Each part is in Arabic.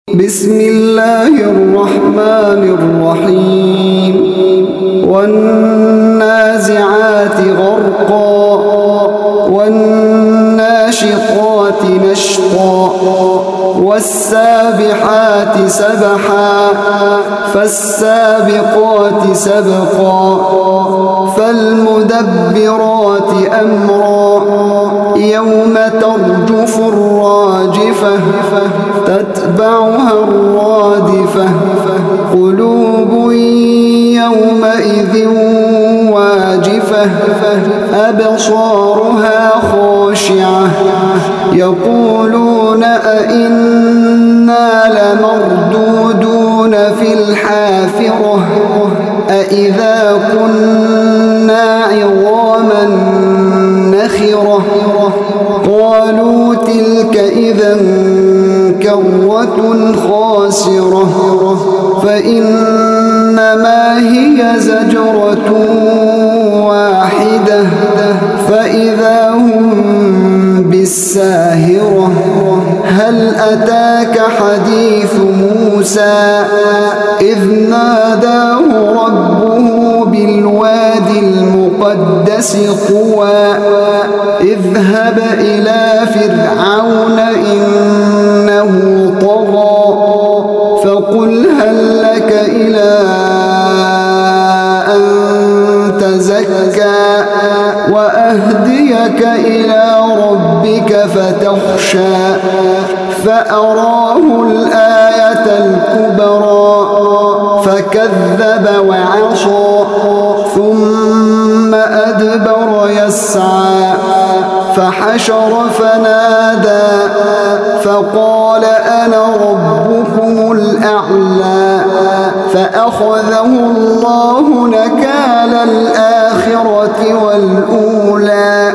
بسم الله الرحمن الرحيم والنازعات غرقا والناشطات نشطا والسابحات سبحا فالسابقات سبقا فالمدبرات أمرا يوم ترجف الراجفة تتبعها الرادفة قلوب يومئذ واجفة أبصارها خاشعة يقولون أئنا لمردودون في الحافرة أئذا كنا عظاما نخرة قالوا تلك إذا كرة خاسرة فإنما هي زجرة واحدة فإذا هم بالساهرة هل أتاك حديث موسى إذ ناداه ربه بالوادي المقدس طوى اذهب إلى فرعون إنه طغى فقل هل لك إلى أن تزكى وأهديك إلى ربك فتخشى فأراه الآية الكبرى فكذب وعصى ثم أدبر يسعى فحشر فنادى فقال أنا ربكم الأعلى فأخذه الله نكال الآخرة والأولى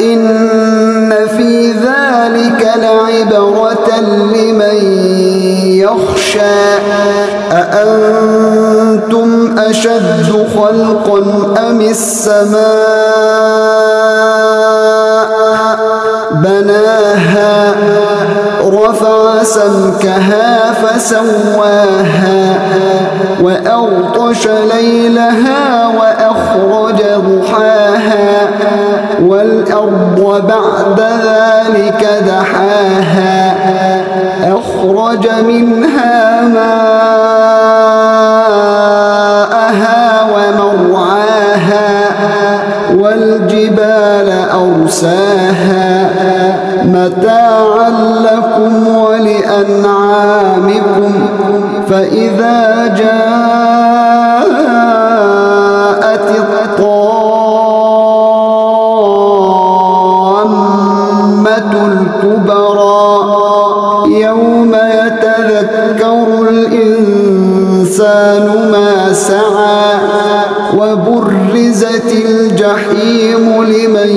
إن في ذلك لعبرة لمن يخشى أأنتم أشد خلقا أم السماء بناها رفع سمكها فسواها وأغطش ليلها وأخرج ضحاها والأرض بعد ذلك دحاها أخرج منها ماءها ومرعاها والجبال أرساها متاعا لكم ولأنعامكم فإذا جاءت الطامة الكبرى يوم يتذكر الإنسان ما سعى وبرزت الجحيم لمن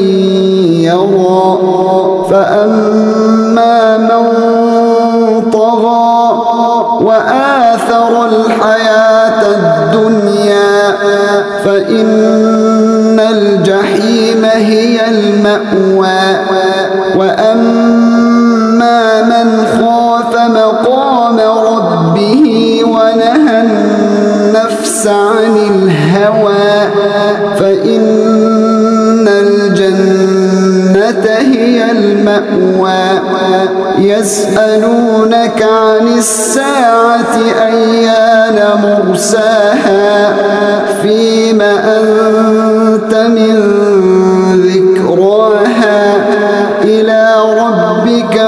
يرى فأما من طغى وآثر الحياة الدنيا فإن الجحيم هي المأوى وأما من خاف مقام ربه ونهى النفس عن الهوى فإن الجنة هي المأوى يسألونك عن الساعة أيان مرساها فيم أنت من ذكراها إلى ربك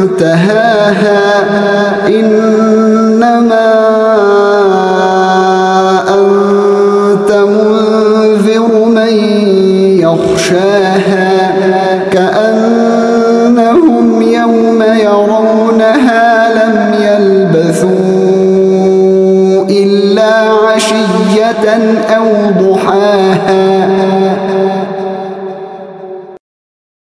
منتهاها إنما أنت منذر من يخشاها كأنهم يوم يرونها لم يلبثوا إلا عشية أو